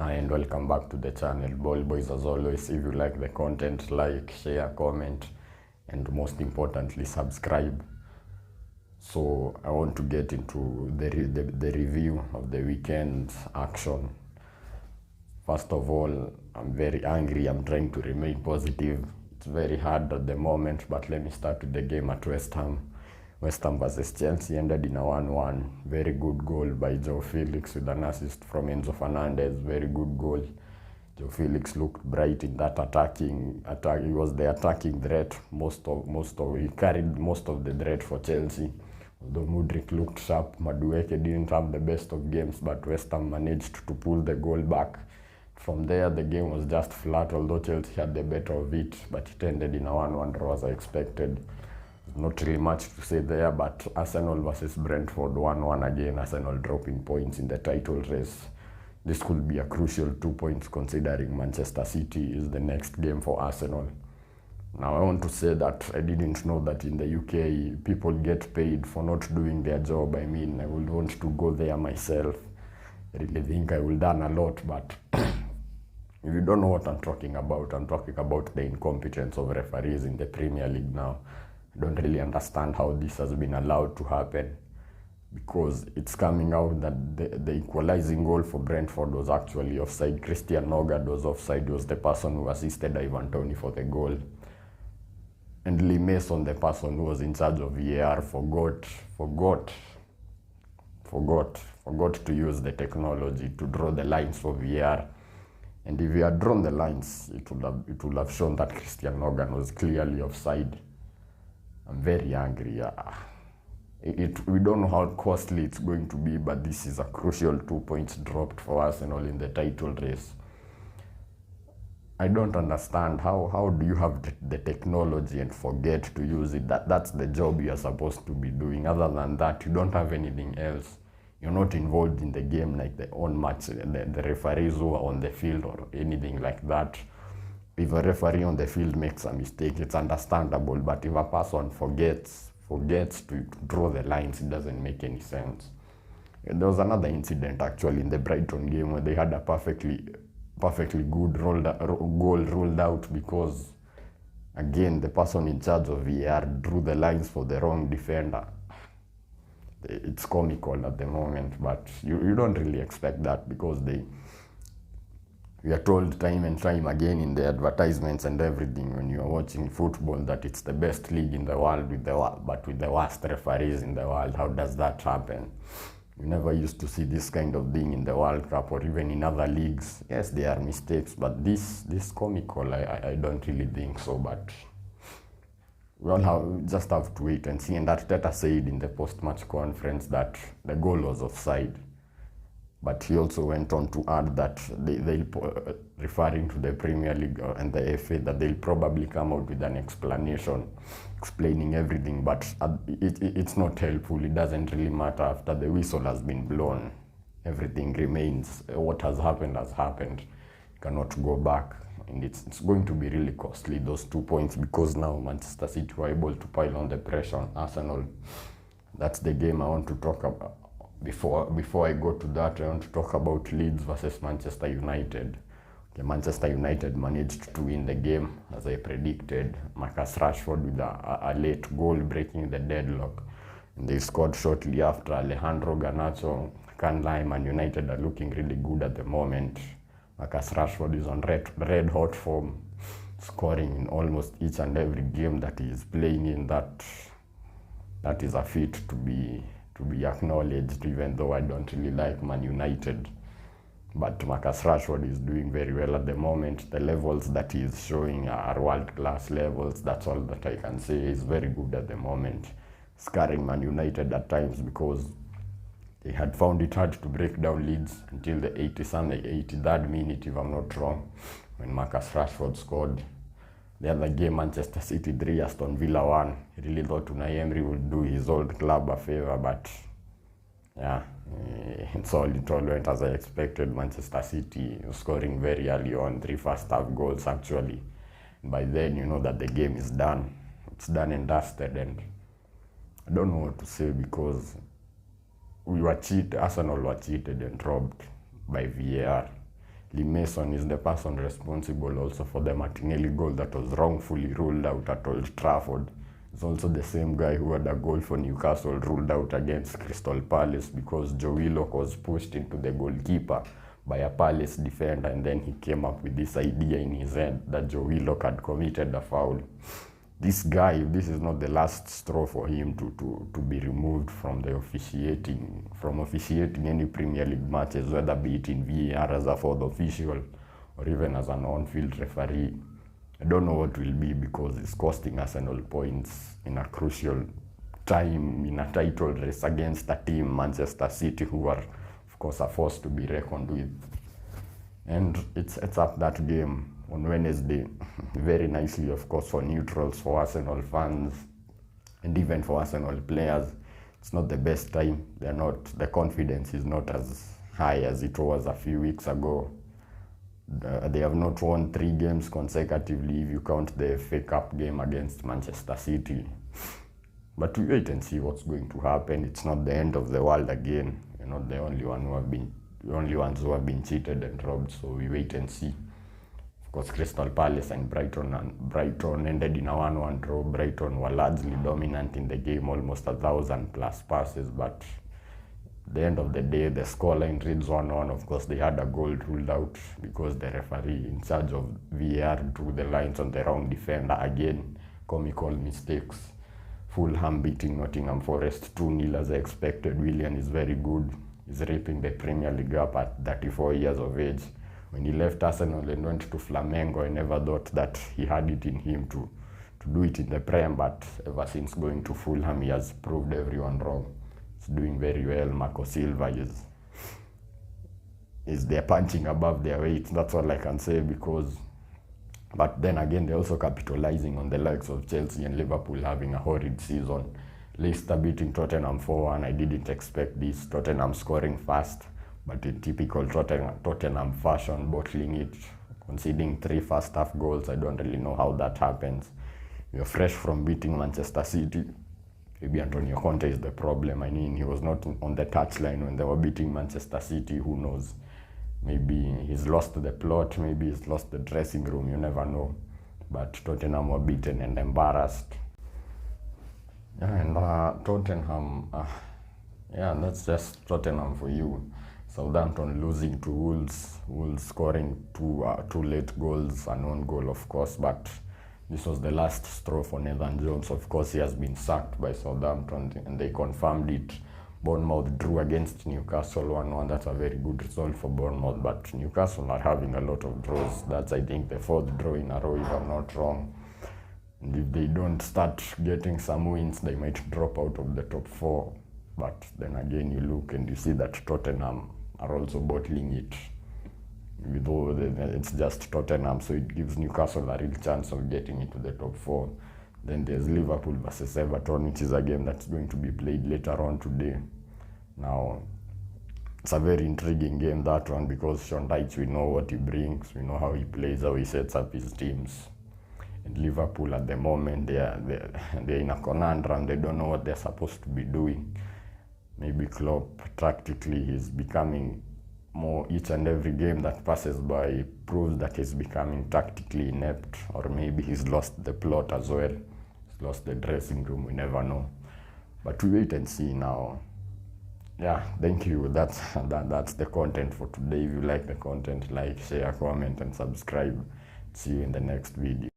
Hi and welcome back to the channel. Ball Boys, as always, if you like the content, like, share, comment, and most importantly, subscribe. So I want to get into the review of the weekend's action. First of all, I'm very angry. I'm trying to remain positive. It's very hard at the moment, but let me start with the game at West Ham. West Ham versus Chelsea ended in a 1-1. Very good goal by Joe Felix with an assist from Enzo Fernandez. Very good goal. Joe Felix looked bright in that attacking. He was the attacking threat. He carried most of the threat for Chelsea. Although Mudryk looked sharp, Madueke didn't have the best of games, but West Ham managed to pull the goal back. From there, the game was just flat, although Chelsea had the better of it, but it ended in a 1-1 draw as I expected. Not really much to say there, but Arsenal versus Brentford 1-1 again. Arsenal dropping points in the title race. This could be a crucial 2 points considering Manchester City is the next game for Arsenal. Now I want to say that I didn't know that in the UK people get paid for not doing their job. I mean, I would want to go there myself. I really think I will done a lot, but if you don't know what I'm talking about the incompetence of referees in the Premier League now. I don't really understand how this has been allowed to happen, because it's coming out that the equalizing goal for Brentford was actually offside. Christian Nogard was offside. He was the person who assisted Ivan Toney for the goal. And Lee Mason, the person who was in charge of VAR, forgot to use the technology to draw the lines for VAR. And if he had drawn the lines, it would have shown that Christian Nogard was clearly offside. I'm very angry. We don't know how costly it's going to be, but this is a crucial 2 points dropped for Arsenal in the title race. I don't understand how do you have the technology and forget to use it? That's the job you're supposed to be doing. Other than that, you don't have anything else. You're not involved in the game like the on-match, the referees who are on the field or anything like that. If a referee on the field makes a mistake, it's understandable, but if a person forgets to draw the lines, it doesn't make any sense. There was another incident actually in the Brighton game where they had a perfectly good goal ruled out because, again, the person in charge of VAR drew the lines for the wrong defender. It's comical at the moment, but you don't really expect that, because we are told time and time again in the advertisements and everything when you are watching football that it's the best league in the world but with the worst referees in the world. How does that happen? You never used to see this kind of thing in the World Cup or even in other leagues. Yes, there are mistakes, but this comical, I don't really think so, but we all just have to wait and see. And Arteta said in the post-match conference that the goal was offside. But he also went on to add that they'll, referring to the Premier League and the FA, that they'll probably come out with an explanation explaining everything. But it's not helpful. It doesn't really matter. After the whistle has been blown, everything remains. What has happened has happened. You cannot go back. And it's going to be really costly, those 2 points, because now Manchester City were able to pile on the pressure on Arsenal. That's the game I want to talk about. Before I go to that, I want to talk about Leeds versus Manchester United. Okay, Manchester United managed to win the game, as I predicted. Marcus Rashford with a late goal breaking the deadlock. And they scored shortly after. Alejandro Garnacho. Can't lie, Man United are looking really good at the moment. Marcus Rashford is on red hot form, scoring in almost each and every game that he is playing in. That is a feat to be acknowledged, even though I don't really like Man United. But Marcus Rashford is doing very well at the moment. The levels that he is showing are world-class levels. That's all that I can say. He's very good at the moment, scaring Man United at times, because they had found it hard to break down Leeds until the 83rd minute, if I'm not wrong, when Marcus Rashford scored. The other game, Manchester City 3, Aston Villa 1. He really thought Unai Emery would do his old club a favor, but yeah, it all went as I expected. Manchester City scoring very early on, 3 first-half goals actually. By then, you know that the game is done. It's done and dusted, and I don't know what to say, because Arsenal were cheated and robbed by VAR. Lee Mason is the person responsible also for the Martinelli goal that was wrongfully ruled out at Old Trafford. It's also the same guy who had a goal for Newcastle ruled out against Crystal Palace because Joe Willock was pushed into the goalkeeper by a Palace defender, and then he came up with this idea in his head that Joe Willock had committed a foul. This guy, if this is not the last straw for him to be removed from officiating any Premier League matches, whether be it in VAR as a fourth official or even as an on-field referee, I don't know what will be, because it's costing Arsenal points in a crucial time in a title race against a team, Manchester City, who are, of course, a force to be reckoned with. And it's up that game on Wednesday very nicely, of course, for neutrals, for Arsenal fans, and even for Arsenal players. It's not the best time. The confidence is not as high as it was a few weeks ago. They have not won 3 games consecutively if you count the FA Cup game against Manchester City. But we wait and see what's going to happen. It's not the end of the world again. You're not the only ones who have been cheated and robbed, so we wait and see. Of course, Crystal Palace and Brighton ended in a 1-1 draw. Brighton were largely dominant in the game, almost 1,000+ passes, but at the end of the day, the scoreline reads 1-1. Of course, they had a goal ruled out because the referee in charge of VAR drew the lines on the wrong defender. Again, comical mistakes. Fulham beating Nottingham Forest 2-0 as I expected. Willian is very good. He's ripping the Premier League up at 34 years of age. When he left Arsenal and went to Flamengo, I never thought that he had it in him to do it in the Prem, but ever since going to Fulham, he has proved everyone wrong. He's doing very well. Marco Silva is they're punching above their weight. That's all I can say, but then again, they're also capitalizing on the likes of Chelsea and Liverpool having a horrid season. Leicester beating Tottenham 4-1. I didn't expect this. Tottenham scoring fast, but in typical Tottenham fashion, bottling it, conceding 3 first-half goals. I don't really know how that happens. You're fresh from beating Manchester City. Maybe Antonio Conte is the problem. I mean, he was not on the touchline when they were beating Manchester City. Who knows? Maybe he's lost the plot. Maybe he's lost the dressing room. You never know. But Tottenham were beaten and embarrassed. And Tottenham, that's just Tottenham for you. Southampton losing to Wolves. Wolves scoring 2 late goals, an own goal, of course, but this was the last straw for Nathan Jones. Of course, he has been sacked by Southampton, and they confirmed it. Bournemouth drew against Newcastle 1-1. That's a very good result for Bournemouth, but Newcastle are having a lot of draws. That's, I think, the 4th draw in a row, if I'm not wrong. And if they don't start getting some wins, they might drop out of the top 4. But then again, you look and you see that Tottenham are also bottling it. It's just Tottenham, so it gives Newcastle a real chance of getting into the top 4. Then there's Liverpool versus Everton, which is a game that's going to be played later on today. Now, it's a very intriguing game, that one, because Sean Dyche, we know what he brings, we know how he plays, how he sets up his teams. And Liverpool at the moment, they're in a conundrum. They don't know what they're supposed to be doing. Maybe Klopp, tactically, he's becoming more, each and every game that passes by proves that he's becoming tactically inept, or maybe he's lost the plot as well. He's lost the dressing room, we never know. But we wait and see now. Yeah, thank you. That's the content for today. If you like the content, like, share, comment, and subscribe. See you in the next video.